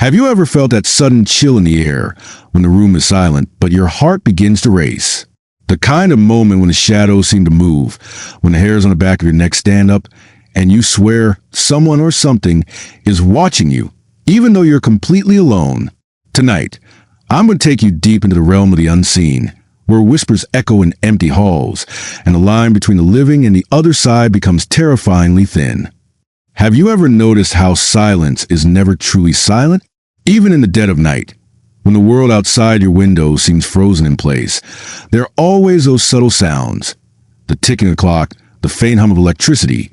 Have you ever felt that sudden chill in the air when the room is silent, but your heart begins to race? The kind of moment when the shadows seem to move, when the hairs on the back of your neck stand up, and you swear someone or something is watching you, even though you're completely alone. Tonight, I'm going to take you deep into the realm of the unseen, where whispers echo in empty halls, and the line between the living and the other side becomes terrifyingly thin. Have you ever noticed how silence is never truly silent? Even in the dead of night, when the world outside your window seems frozen in place, there are always those subtle sounds. The ticking of the clock, the faint hum of electricity,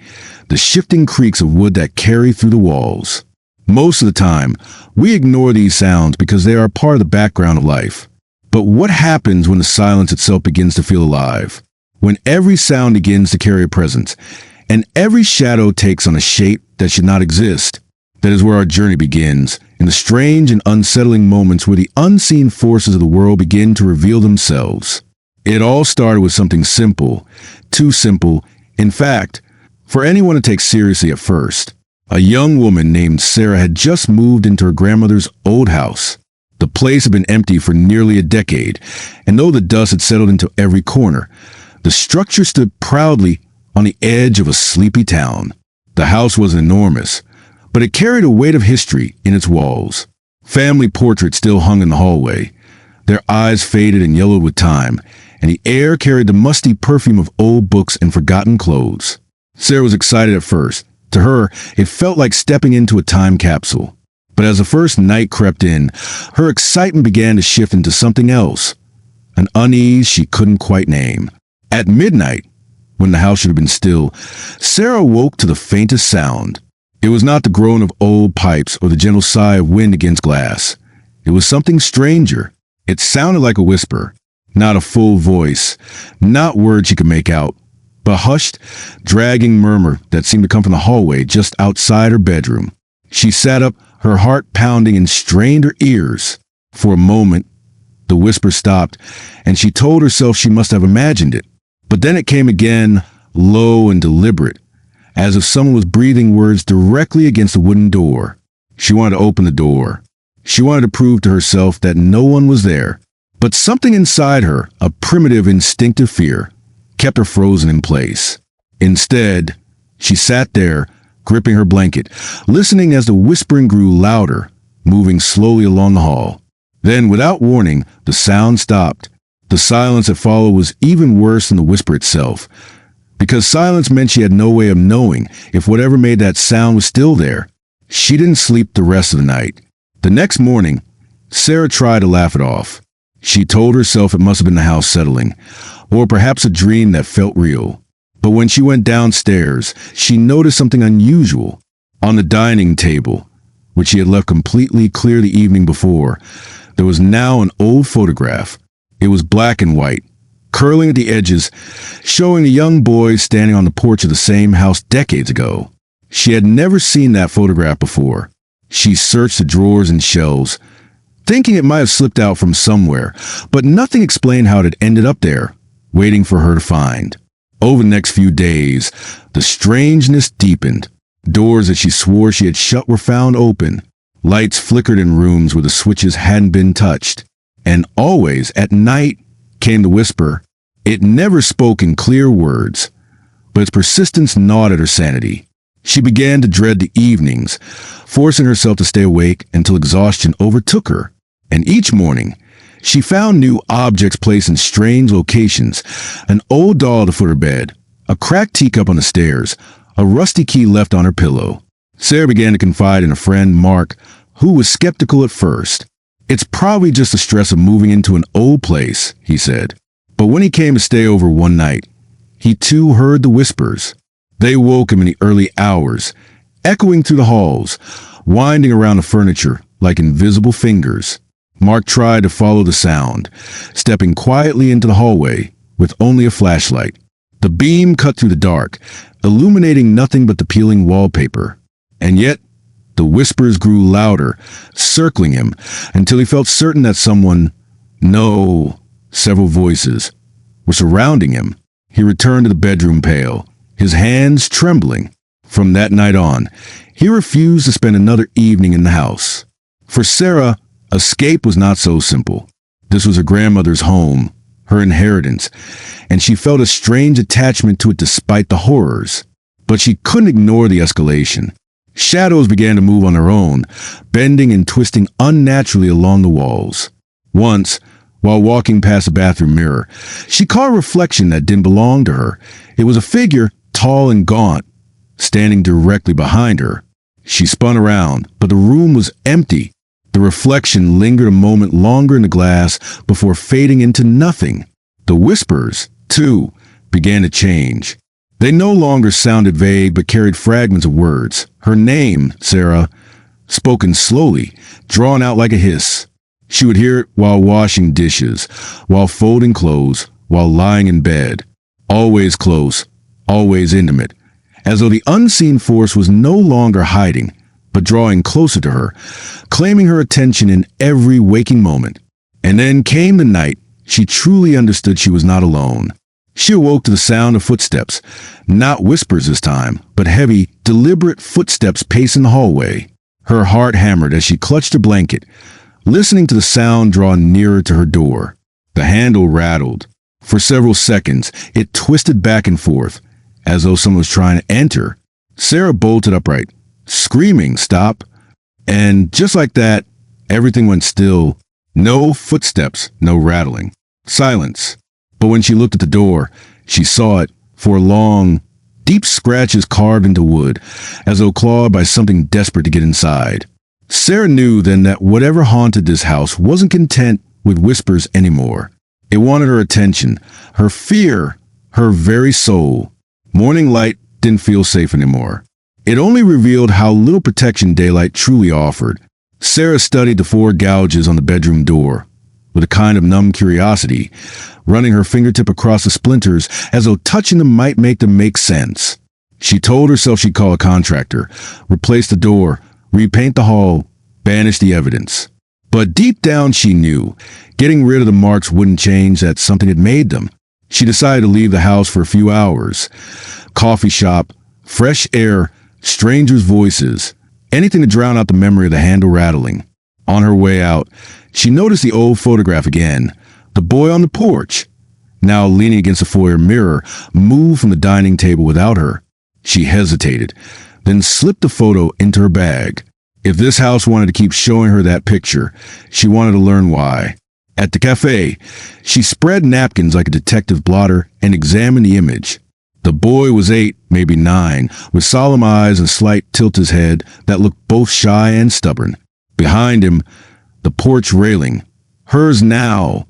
the shifting creaks of wood that carry through the walls. Most of the time, we ignore these sounds because they are part of the background of life. But what happens when the silence itself begins to feel alive? When every sound begins to carry a presence, and every shadow takes on a shape that should not exist? That is where our journey begins, in the strange and unsettling moments where the unseen forces of the world begin to reveal themselves. It all started with something simple, too simple, in fact, for anyone to take seriously at first. A young woman named Sarah had just moved into her grandmother's old house. The place had been empty for nearly a decade, and though the dust had settled into every corner, the structure stood proudly on the edge of a sleepy town. The house wasn't enormous, but it carried a weight of history in its walls. Family portraits still hung in the hallway, their eyes faded and yellowed with time, and the air carried the musty perfume of old books and forgotten clothes. Sarah was excited at first. To her, it felt like stepping into a time capsule. But as the first night crept in, her excitement began to shift into something else, an unease she couldn't quite name. At midnight, when the house should have been still, Sarah woke to the faintest sound. It was not the groan of old pipes or the gentle sigh of wind against glass. It was something stranger. It sounded like a whisper, not a full voice, not words she could make out, but a hushed, dragging murmur that seemed to come from the hallway just outside her bedroom. She sat up, her heart pounding, and strained her ears. For a moment, the whisper stopped, and she told herself she must have imagined it. But then it came again, low and deliberate, as if someone was breathing words directly against the wooden door. She wanted to open the door. She wanted to prove to herself that no one was there. But something inside her, a primitive, instinctive fear, kept her frozen in place. Instead, she sat there, gripping her blanket, listening as the whispering grew louder, moving slowly along the hall. Then, without warning, the sound stopped. The silence that followed was even worse than the whisper itself, because silence meant she had no way of knowing if whatever made that sound was still there. She didn't sleep the rest of the night. The next morning, Sarah tried to laugh it off. She told herself it must have been the house settling, or perhaps a dream that felt real. But when she went downstairs, she noticed something unusual. On the dining table, which she had left completely clear the evening before, there was now an old photograph. It was black and white, curling at the edges, showing a young boy standing on the porch of the same house decades ago. She had never seen that photograph before. She searched the drawers and shelves, thinking it might have slipped out from somewhere, but nothing explained how it had ended up there, waiting for her to find. Over the next few days, the strangeness deepened. Doors that she swore she had shut were found open. Lights flickered in rooms where the switches hadn't been touched. And always, at night, came the whisper. It never spoke in clear words, but its persistence gnawed at her sanity. She began to dread the evenings, forcing herself to stay awake until exhaustion overtook her. And each morning, she found new objects placed in strange locations: an old doll at the foot of her bed, a cracked teacup on the stairs, a rusty key left on her pillow. Sarah began to confide in a friend, Mark, who was skeptical at first. "It's probably just the stress of moving into an old place," he said. But when he came to stay over one night, he too heard the whispers. They woke him in the early hours, echoing through the halls, winding around the furniture like invisible fingers. Mark tried to follow the sound, stepping quietly into the hallway with only a flashlight. The beam cut through the dark, illuminating nothing but the peeling wallpaper. And yet, the whispers grew louder, circling him, until he felt certain that several voices, were surrounding him. He returned to the bedroom pale, his hands trembling. From that night on, he refused to spend another evening in the house. For Sarah, escape was not so simple. This was her grandmother's home, her inheritance, and she felt a strange attachment to it despite the horrors. But she couldn't ignore the escalation. Shadows began to move on their own, bending and twisting unnaturally along the walls. Once, while walking past a bathroom mirror, she caught a reflection that didn't belong to her. It was a figure, tall and gaunt, standing directly behind her. She spun around, but the room was empty. The reflection lingered a moment longer in the glass before fading into nothing. The whispers, too, began to change. They no longer sounded vague but carried fragments of words. Her name, Sarah, spoken slowly, drawn out like a hiss. She would hear it while washing dishes, while folding clothes, while lying in bed. Always close, always intimate, as though the unseen force was no longer hiding, but drawing closer to her, claiming her attention in every waking moment. And then came the night she truly understood she was not alone. She awoke to the sound of footsteps, not whispers this time, but heavy, deliberate footsteps pacing the hallway. Her heart hammered as she clutched her blanket, listening to the sound draw nearer to her door. The handle rattled. For several seconds, it twisted back and forth, as though someone was trying to enter. Sarah bolted upright, screaming, "Stop!" And just like that, everything went still. No footsteps, no rattling. Silence. But when she looked at the door, she saw it, for long, deep scratches carved into wood, as though clawed by something desperate to get inside. Sarah knew then that whatever haunted this house wasn't content with whispers anymore. It wanted her attention, her fear, her very soul. Morning light didn't feel safe anymore. It only revealed how little protection daylight truly offered. Sarah studied the 4 gouges on the bedroom door, with a kind of numb curiosity, running her fingertip across the splinters as though touching them might make them make sense. She told herself she'd call a contractor, replace the door, repaint the hall, banish the evidence. But deep down she knew, getting rid of the marks wouldn't change that something had made them. She decided to leave the house for a few hours. Coffee shop, fresh air, strangers' voices, anything to drown out the memory of the handle rattling. On her way out, she noticed the old photograph again. The boy on the porch, now leaning against the foyer mirror, moved from the dining table without her. She hesitated, then slipped the photo into her bag. If this house wanted to keep showing her that picture, she wanted to learn why. At the cafe, she spread napkins like a detective blotter and examined the image. The boy was 8, maybe 9, with solemn eyes and slight tilt his head that looked both shy and stubborn. Behind him, the porch railing, hers now,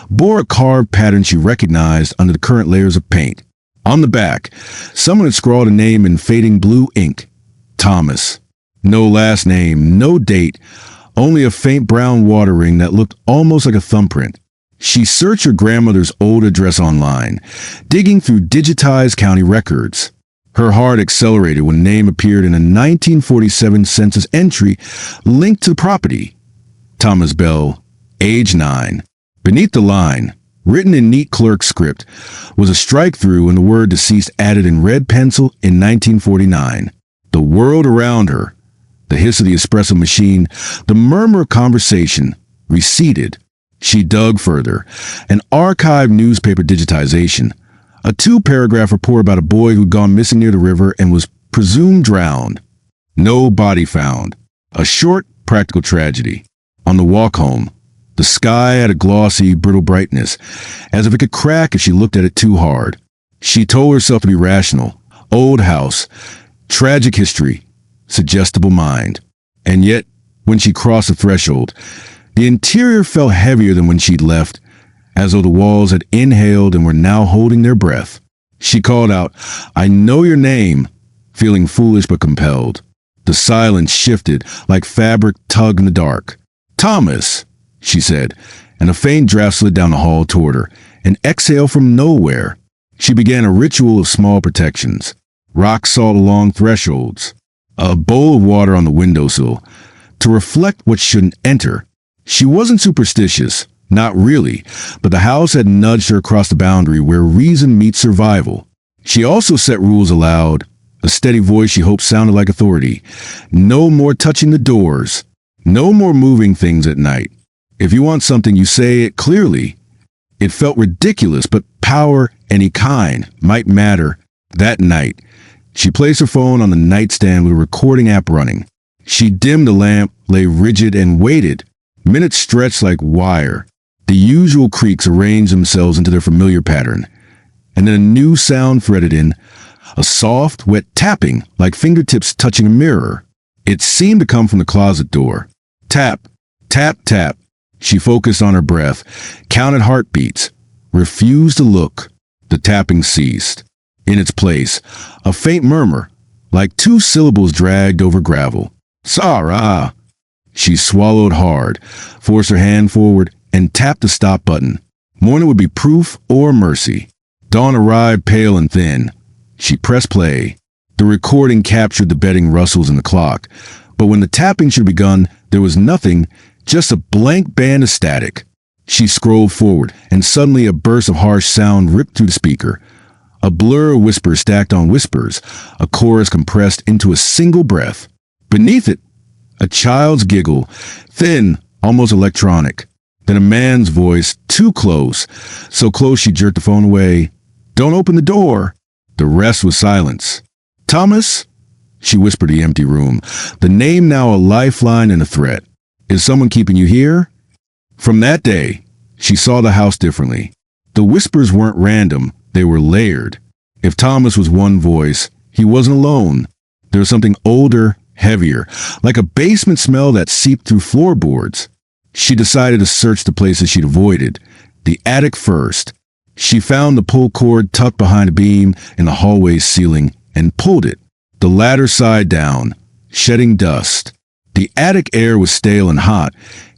bore a carved pattern she recognized under the current layers of paint. On the back, someone had scrawled a name in fading blue ink. Thomas. No last name, no date, only a faint brown water ring that looked almost like a thumbprint. She searched her grandmother's old address online, digging through digitized county records. Her heart accelerated when a name appeared in a 1947 census entry linked to the property. Thomas Bell, age 9. Beneath the line, written in neat clerk script, was a strike-through and the word deceased added in red pencil in 1949. The world around her, the hiss of the espresso machine, the murmur of conversation, receded. She dug further. An archived newspaper digitization. A 2-paragraph report about a boy who'd gone missing near the river and was presumed drowned. No body found. A short, practical tragedy. On the walk home, the sky had a glossy, brittle brightness, as if it could crack if she looked at it too hard. She told herself to be rational. Old house. Tragic history. Suggestible mind. And yet, when she crossed the threshold, the interior felt heavier than when she'd left, as though the walls had inhaled and were now holding their breath. She called out, "I know your name," feeling foolish but compelled. The silence shifted like fabric tugged in the dark. "Thomas," she said, and a faint draft slid down the hall toward her, an exhale from nowhere. She began a ritual of small protections. Rock salt along thresholds. A bowl of water on the windowsill, to reflect what shouldn't enter. She wasn't superstitious, not really, but the house had nudged her across the boundary where reason meets survival. She also set rules aloud, a steady voice she hoped sounded like authority. No more touching the doors. No more moving things at night. If you want something, you say it clearly. It felt ridiculous, but power, any kind, might matter. That night, she placed her phone on the nightstand with a recording app running. She dimmed the lamp, lay rigid, and waited. Minutes stretched like wire. The usual creaks arranged themselves into their familiar pattern. And then a new sound threaded in, a soft, wet tapping, like fingertips touching a mirror. It seemed to come from the closet door. Tap, tap, tap. She focused on her breath, counted heartbeats, refused to look. The tapping ceased. In its place, a faint murmur, like two syllables dragged over gravel. Sarah! She swallowed hard, forced her hand forward, and tapped the stop button. Morning would be proof or mercy. Dawn arrived pale and thin. She pressed play. The recording captured the bedding rustles in the clock, but when the tapping should have begun, there was nothing, just a blank band of static. She scrolled forward, and suddenly a burst of harsh sound ripped through the speaker. A blur of whispers stacked on whispers, a chorus compressed into a single breath. Beneath it, a child's giggle, thin, almost electronic. Then a man's voice, too close, so close she jerked the phone away. Don't open the door. The rest was silence. Thomas? She whispered the empty room, the name now a lifeline and a threat. Is someone keeping you here? From that day, she saw the house differently. The whispers weren't random, they were layered. If Thomas was one voice, he wasn't alone. There was something older, heavier, like a basement smell that seeped through floorboards. She decided to search the places she'd avoided. The attic first. She found the pull cord tucked behind a beam in the hallway's ceiling and pulled it, the ladder side down, shedding dust. The attic air was stale and hot,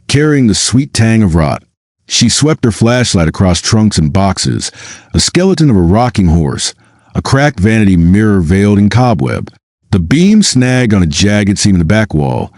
carrying the sweet tang of rot. She swept her flashlight across trunks and boxes, a skeleton of a rocking horse, a cracked vanity mirror veiled in cobweb. The beam snagged on a jagged seam in the back wall,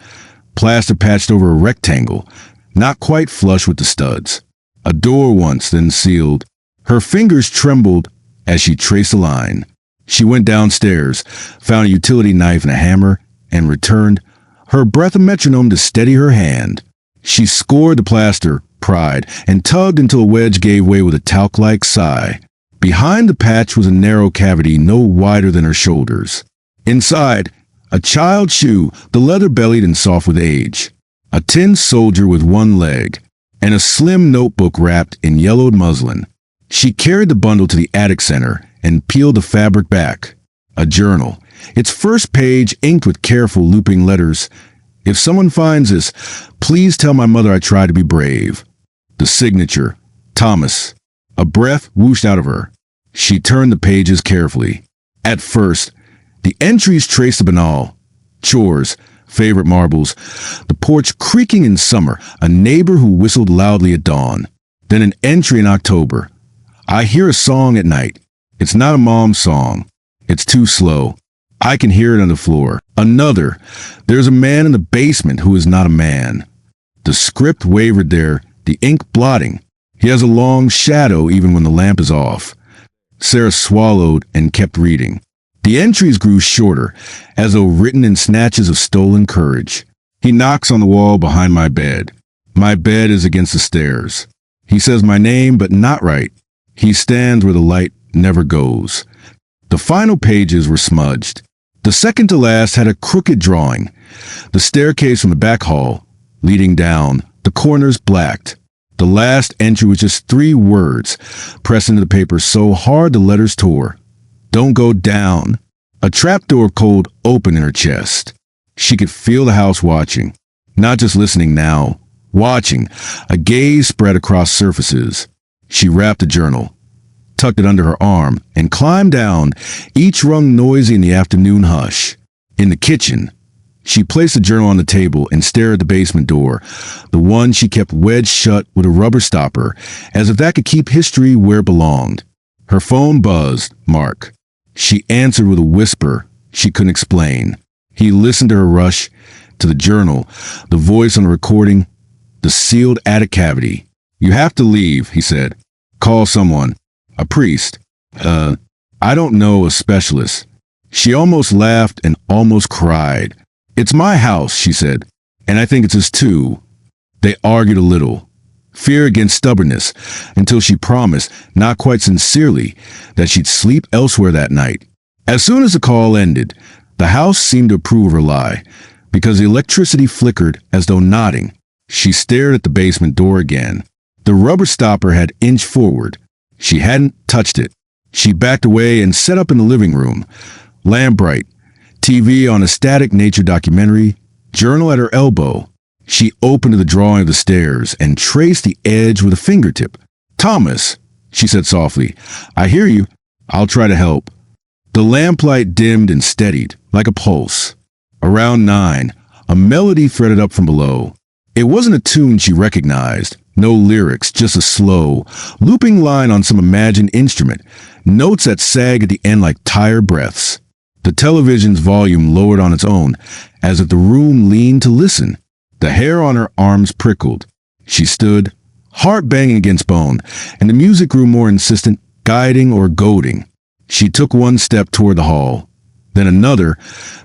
plaster patched over a rectangle, not quite flush with the studs. A door once, then sealed. Her fingers trembled as she traced a line. She went downstairs, found a utility knife and a hammer, and returned, her breath a metronome to steady her hand. She scored the plaster, pried, and tugged until a wedge gave way with a talc-like sigh. Behind the patch was a narrow cavity no wider than her shoulders. Inside, a child's shoe, the leather-bellied and soft with age. A tin soldier with one leg, and a slim notebook wrapped in yellowed muslin. She carried the bundle to the attic center and peeled the fabric back. A journal, its first page inked with careful looping letters. If someone finds this, please tell my mother I tried to be brave. The signature, Thomas. A breath whooshed out of her. She turned the pages carefully. At first, the entries traced the banal. Chores, favorite marbles, the porch creaking in summer, a neighbor who whistled loudly at dawn. Then an entry in October. I hear a song at night. It's not a mom's song. It's too slow. I can hear it on the floor. Another. There's a man in the basement who is not a man. The script wavered there, the ink blotting. He has a long shadow even when the lamp is off. Sarah swallowed and kept reading. The entries grew shorter, as though written in snatches of stolen courage. He knocks on the wall behind my bed. My bed is against the stairs. He says my name, but not right. He stands where the light never goes. The final pages were smudged. The second to last had a crooked drawing. The staircase from the back hall, leading down, the corners blacked. The last entry was just 3 words, pressed into the paper so hard the letters tore. Don't go down. A trapdoor cold open in her chest. She could feel the house watching. Not just listening now. Watching. A gaze spread across surfaces. She wrapped the journal, tucked it under her arm, and climbed down, each rung noisy in the afternoon hush. In the kitchen, she placed the journal on the table and stared at the basement door, the one she kept wedged shut with a rubber stopper, as if that could keep history where it belonged. Her phone buzzed. Mark. She answered with a whisper she couldn't explain. He listened to her rush, to the journal, the voice on the recording, the sealed attic cavity. You have to leave, he said. Call someone. A priest. I don't know, a specialist. She almost laughed and almost cried. It's my house, she said. And I think it's us too. They argued a little, fear against stubbornness, until she promised, not quite sincerely, that she'd sleep elsewhere that night. As soon as the call ended, the house seemed to approve of her lie, because the electricity flickered as though nodding. She stared at the basement door again. The rubber stopper had inched forward. She hadn't touched it. She backed away and set up in the living room. Lamp bright, TV on a static nature documentary, journal at her elbow. She opened the drawing of the stairs and traced the edge with a fingertip. "Thomas," she said softly, "I hear you. I'll try to help." The lamplight dimmed and steadied, like a pulse. Around 9, a melody threaded up from below. It wasn't a tune she recognized. No lyrics, just a slow, looping line on some imagined instrument, notes that sag at the end like tired breaths. The television's volume lowered on its own, as if the room leaned to listen. The hair on her arms prickled. She stood, heart banging against bone, and the music grew more insistent, guiding or goading. She took one step toward the hall, then another,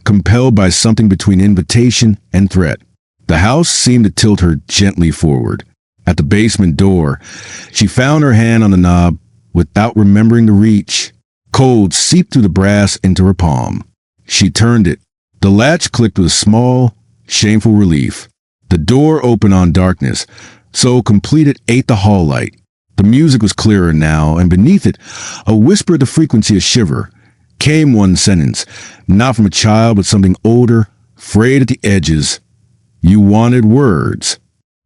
compelled by something between invitation and threat. The house seemed to tilt her gently forward. At the basement door, she found her hand on the knob without remembering to reach. Cold seeped through the brass into her palm. She turned it. The latch clicked with a small, shameful relief. The door opened on darkness, so complete it ate the hall light. The music was clearer now, and beneath it, a whisper at the frequency of shiver, came one sentence, not from a child but something older, frayed at the edges. "You wanted words."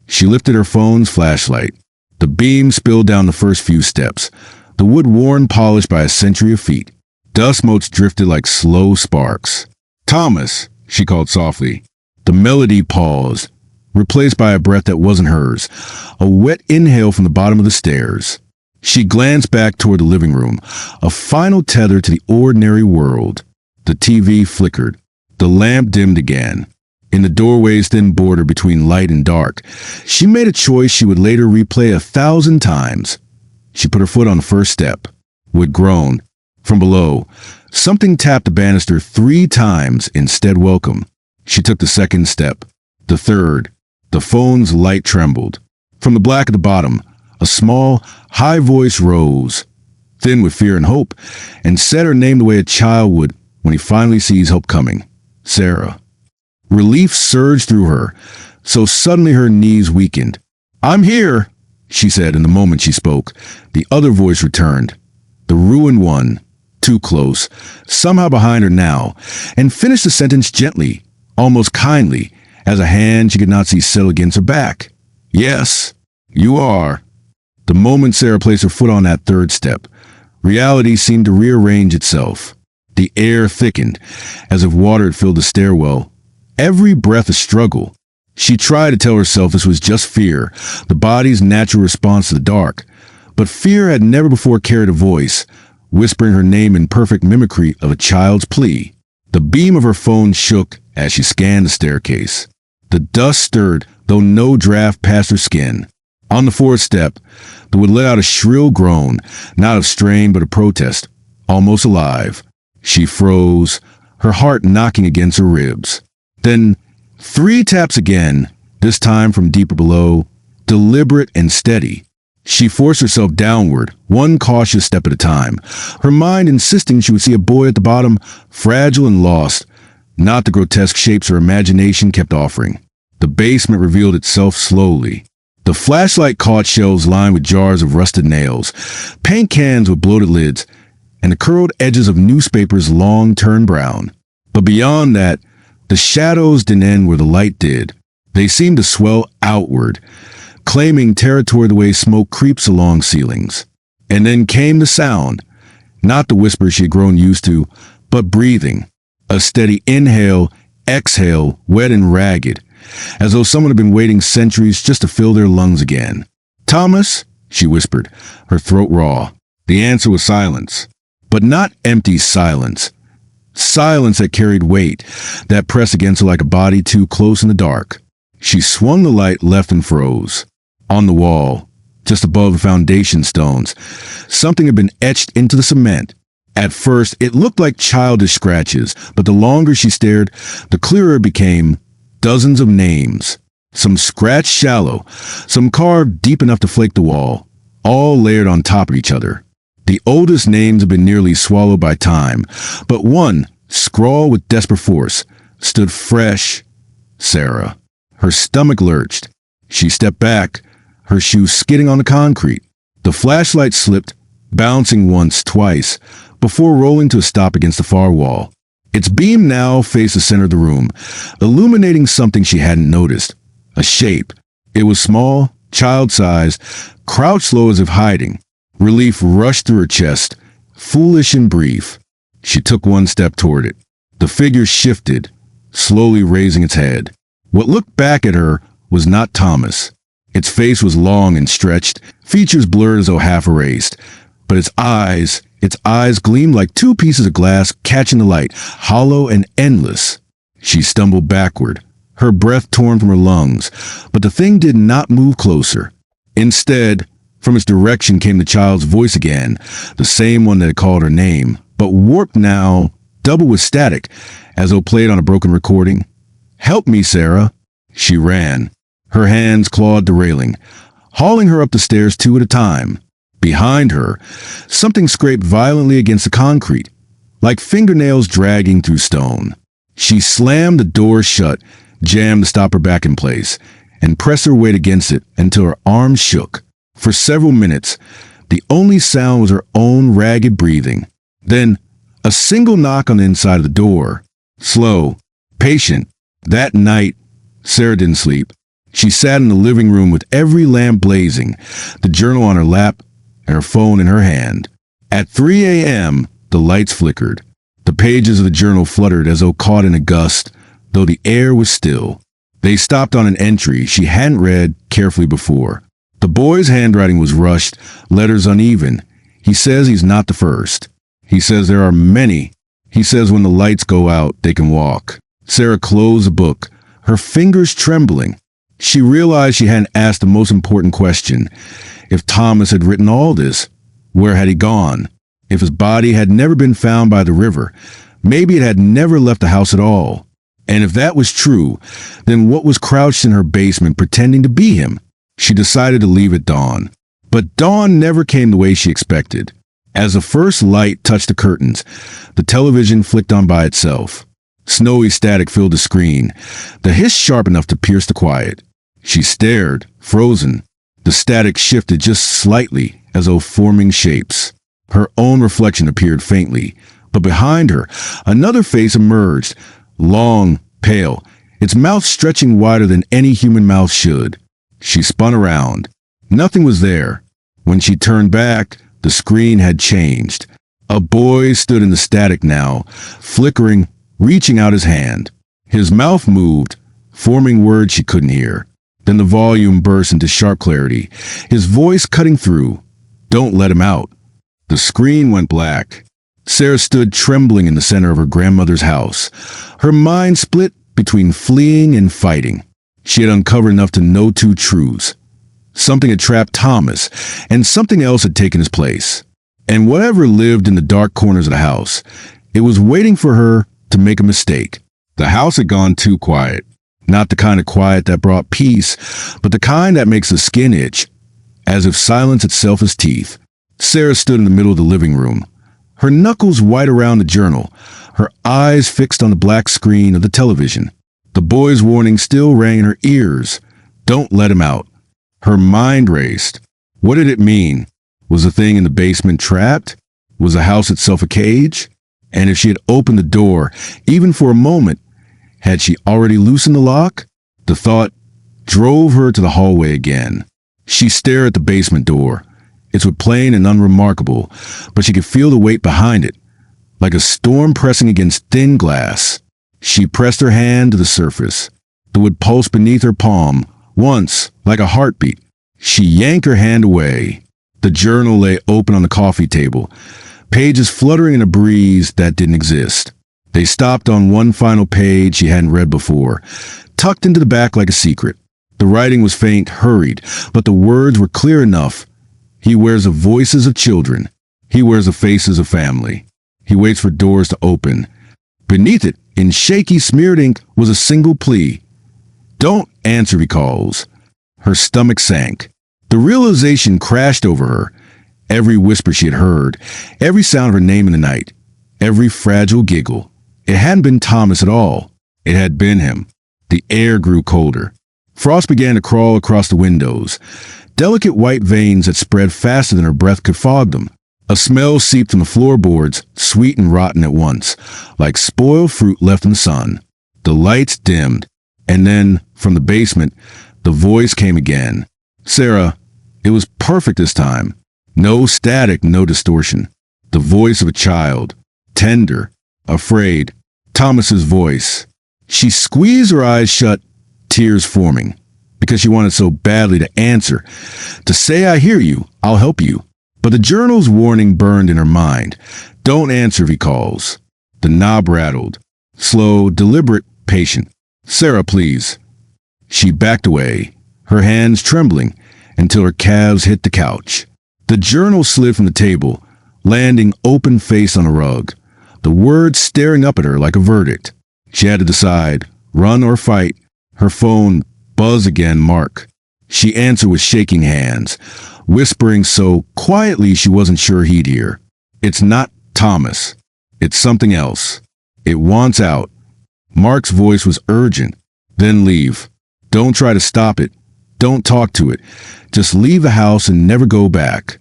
She lifted her phone's flashlight. The beam spilled down the first few steps, the wood worn polished by a century of feet. Dust motes drifted like slow sparks. "Thomas," she called softly. The melody paused, replaced by a breath that wasn't hers, a wet inhale from the bottom of the stairs. She glanced back toward the living room, a final tether to the ordinary world. The TV flickered. The lamp dimmed again. In the doorway's thin border between light and dark, she made a choice she would later replay 1,000 times. She put her foot on the first step. Wood groaned. From below, something tapped the banister 3 times instead welcome. She took the second step. The third. The phone's light trembled. From the black at the bottom, a small, high voice rose, thin with fear and hope, and said her name the way a child would when he finally sees help coming. "Sarah." Relief surged through her, so suddenly her knees weakened. "I'm here," she said, and the moment she spoke, the other voice returned. The ruined one, too close, somehow behind her now, and finished the sentence gently, almost kindly, as a hand she could not see settle against her back. "Yes, you are." The moment Sarah placed her foot on that third step, reality seemed to rearrange itself. The air thickened, as if water had filled the stairwell. Every breath a struggle. She tried to tell herself this was just fear, the body's natural response to the dark. But fear had never before carried a voice, whispering her name in perfect mimicry of a child's plea. The beam of her phone shook as she scanned the staircase. The dust stirred, though no draft passed her skin. On the fourth step, the wood let out a shrill groan, not of strain but of protest, almost alive. She froze, her heart knocking against her ribs. Then 3 taps again, this time from deeper below, deliberate and steady. She forced herself downward, one cautious step at a time, her mind insisting she would see a boy at the bottom, fragile and lost, not the grotesque shapes her imagination kept offering. The basement revealed itself slowly. The flashlight caught shelves lined with jars of rusted nails, paint cans with bloated lids, and the curled edges of newspapers long turned brown. But beyond that, the shadows didn't end where the light did. They seemed to swell outward, claiming territory the way smoke creeps along ceilings. And then came the sound, not the whisper she had grown used to, but breathing. A steady inhale, exhale, wet and ragged, as though someone had been waiting centuries just to fill their lungs again. "Thomas," she whispered, her throat raw. The answer was silence, but not empty silence. Silence that carried weight, that pressed against her like a body too close in the dark. She swung the light left and froze. On the wall, just above the foundation stones, something had been etched into the cement. At first, it looked like childish scratches, but the longer she stared, the clearer it became. Dozens of names. Some scratched shallow, some carved deep enough to flake the wall, all layered on top of each other. The oldest names had been nearly swallowed by time, but one, scrawled with desperate force, stood fresh. Sarah. Her stomach lurched. She stepped back, her shoes skidding on the concrete. The flashlight slipped, bouncing once, twice, before rolling to a stop against the far wall. Its beam now faced the center of the room, illuminating something she hadn't noticed. A shape. It was small, child-sized, crouched low as if hiding. Relief rushed through her chest, foolish and brief. She took one step toward it. The figure shifted, slowly raising its head. What looked back at her was not Thomas. Its face was long and stretched, features blurred as though half erased. But its eyes gleamed like two pieces of glass catching the light, hollow and endless. She stumbled backward, her breath torn from her lungs, but the thing did not move closer. Instead, from its direction came the child's voice again, the same one that had called her name, but warped now, double with static, as though played on a broken recording. "Help me, Sarah." She ran. Her hands clawed the railing, hauling her up the stairs two at a time. Behind her, something scraped violently against the concrete, like fingernails dragging through stone. She slammed the door shut, jammed the stopper back in place, and pressed her weight against it until her arms shook. For several minutes, the only sound was her own ragged breathing. Then, a single knock on the inside of the door. Slow, patient. That night, Sarah didn't sleep. She sat in the living room with every lamp blazing, the journal on her lap, and her phone in her hand. At 3 a.m., the lights flickered. The pages of the journal fluttered as though caught in a gust, though the air was still. They stopped on an entry she hadn't read carefully before. The boy's handwriting was rushed, letters uneven. He says he's not the first. He says there are many. He says when the lights go out, they can walk. Sarah closed the book, her fingers trembling. She realized she hadn't asked the most important question. If Thomas had written all this, where had he gone? If his body had never been found by the river, maybe it had never left the house at all. And if that was true, then what was crouched in her basement pretending to be him? She decided to leave at dawn. But dawn never came the way she expected. As the first light touched the curtains, the television flicked on by itself. Snowy static filled the screen, the hiss sharp enough to pierce the quiet. She stared, frozen. The static shifted just slightly, as though forming shapes. Her own reflection appeared faintly, but behind her, another face emerged, long, pale, its mouth stretching wider than any human mouth should. She spun around. Nothing was there. When she turned back, the screen had changed. A boy stood in the static now, flickering, reaching out his hand. His mouth moved, forming words she couldn't hear. Then the volume burst into sharp clarity, his voice cutting through. "Don't let him out." The screen went black. Sarah stood trembling in the center of her grandmother's house, her mind split between fleeing and fighting. She had uncovered enough to know two truths. Something had trapped Thomas, and something else had taken his place. And whatever lived in the dark corners of the house, it was waiting for her to make a mistake. The house had gone too quiet. Not the kind of quiet that brought peace, but the kind that makes the skin itch, as if silence itself is teeth. Sarah stood in the middle of the living room, her knuckles white around the journal, her eyes fixed on the black screen of the television. The boy's warning still rang in her ears. Don't let him out. Her mind raced. What did it mean? Was the thing in the basement trapped? Was the house itself a cage? And if she had opened the door, even for a moment, had she already loosened the lock? The thought drove her to the hallway again. She stared at the basement door. It was plain and unremarkable, but she could feel the weight behind it, like a storm pressing against thin glass. She pressed her hand to the surface. The wood pulsed beneath her palm, once, like a heartbeat. She yanked her hand away. The journal lay open on the coffee table, pages fluttering in a breeze that didn't exist. They stopped on one final page she hadn't read before, tucked into the back like a secret. The writing was faint, hurried, but the words were clear enough. He wears the voices of children. He wears the faces of family. He waits for doors to open. Beneath it, in shaky, smeared ink, was a single plea. Don't answer, he calls. Her stomach sank. The realization crashed over her. Every whisper she had heard, every sound of her name in the night, every fragile giggle. It hadn't been Thomas at all. It had been him. The air grew colder. Frost began to crawl across the windows. Delicate white veins that spread faster than her breath could fog them. A smell seeped from the floorboards, sweet and rotten at once, like spoiled fruit left in the sun. The lights dimmed, and then, from the basement, the voice came again. Sarah, it was perfect this time. No static, no distortion. The voice of a child, tender, afraid. Thomas's voice. She squeezed her eyes shut, tears forming, because she wanted so badly to answer, to say, I hear you, I'll help you. But the journal's warning burned in her mind. Don't answer if he calls. The knob rattled. Slow, deliberate, patient. Sarah, please. She backed away, her hands trembling, until her calves hit the couch. The journal slid from the table, landing open-faced on a rug, the words staring up at her like a verdict. She had to decide, run or fight. Her phone buzzed again, Mark. She answered with shaking hands, whispering so quietly she wasn't sure he'd hear. It's not Thomas. It's something else. It wants out. Mark's voice was urgent. Then leave. Don't try to stop it. Don't talk to it. Just leave the house and never go back.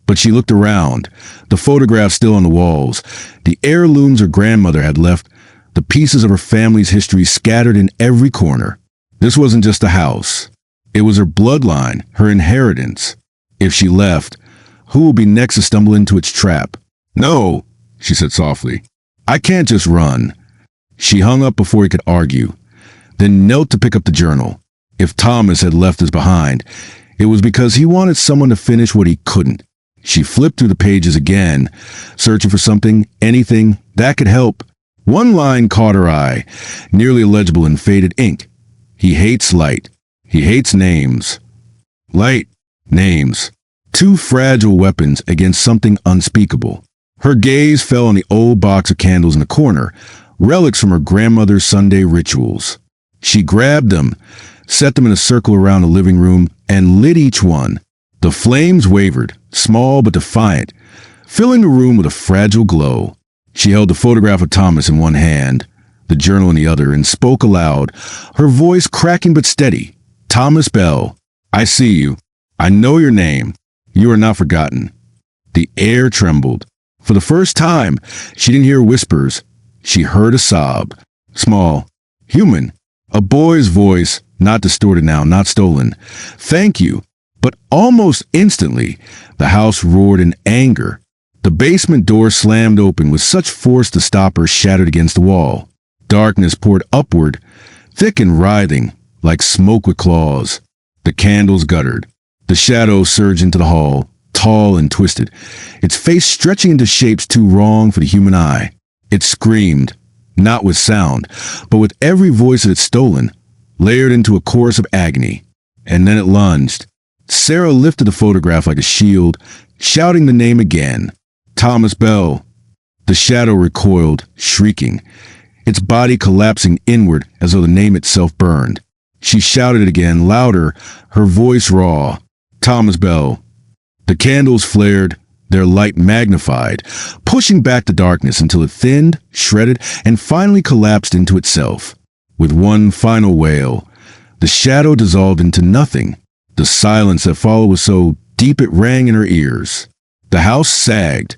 But she looked around, the photographs still on the walls, the heirlooms her grandmother had left, the pieces of her family's history scattered in every corner. This wasn't just a house. It was her bloodline, her inheritance. If she left, who would be next to stumble into its trap? No, she said softly. I can't just run. She hung up before he could argue, then knelt to pick up the journal. If Thomas had left us behind, it was because he wanted someone to finish what he couldn't. She flipped through the pages again, searching for something, anything, that could help. One line caught her eye, nearly illegible in faded ink. He hates light. He hates names. Light, names. Two fragile weapons against something unspeakable. Her gaze fell on the old box of candles in the corner, relics from her grandmother's Sunday rituals. She grabbed them, set them in a circle around the living room, and lit each one. The flames wavered, small but defiant, filling the room with a fragile glow. She held the photograph of Thomas in one hand, the journal in the other, and spoke aloud, her voice cracking but steady. Thomas Bell, I see you. I know your name. You are not forgotten. The air trembled. For the first time, she didn't hear whispers. She heard a sob. Small, human, a boy's voice, not distorted now, not stolen. Thank you. But almost instantly, the house roared in anger. The basement door slammed open with such force the stopper shattered against the wall. Darkness poured upward, thick and writhing, like smoke with claws. The candles guttered. The shadow surged into the hall, tall and twisted, its face stretching into shapes too wrong for the human eye. It screamed, not with sound, but with every voice it had stolen, layered into a chorus of agony. And then it lunged. Sarah lifted the photograph like a shield, shouting the name again. Thomas Bell. The shadow recoiled, shrieking, its body collapsing inward as though the name itself burned. She shouted it again, louder, her voice raw. Thomas Bell. The candles flared, their light magnified, pushing back the darkness until it thinned, shredded, and finally collapsed into itself. With one final wail, the shadow dissolved into nothing. The silence that followed was so deep it rang in her ears. The house sagged,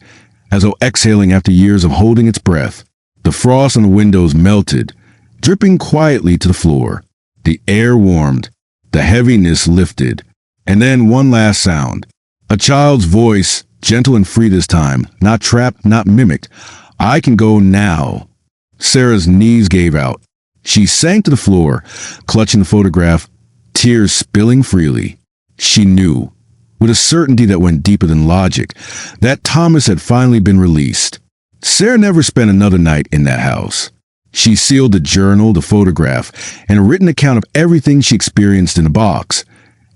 as though exhaling after years of holding its breath. The frost on the windows melted, dripping quietly to the floor. The air warmed, the heaviness lifted, and then one last sound. A child's voice, gentle and free this time, not trapped, not mimicked. I can go now. Sarah's knees gave out. She sank to the floor, clutching the photograph, tears spilling freely. She knew, with a certainty that went deeper than logic, that Thomas had finally been released. Sarah never spent another night in that house. She sealed the journal, the photograph, and a written account of everything she experienced in the box,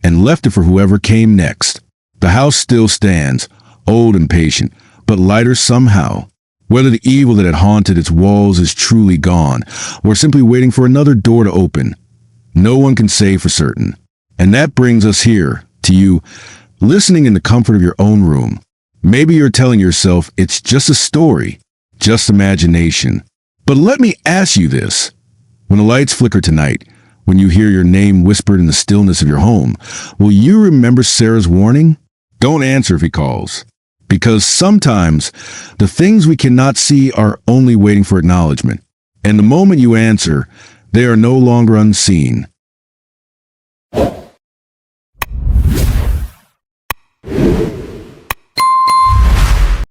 and left it for whoever came next. The house still stands, old and patient, but lighter somehow. Whether the evil that had haunted its walls is truly gone, or simply waiting for another door to open, No one can say for certain. And that brings us here, to you, listening in the comfort of your own room. Maybe you're telling yourself it's just a story, just imagination. But let me ask you this. When the lights flicker tonight, when you hear your name whispered in the stillness of your home, will you remember Sarah's warning? Don't answer if he calls. Because sometimes the things we cannot see are only waiting for acknowledgement. And the moment you answer, they are no longer unseen.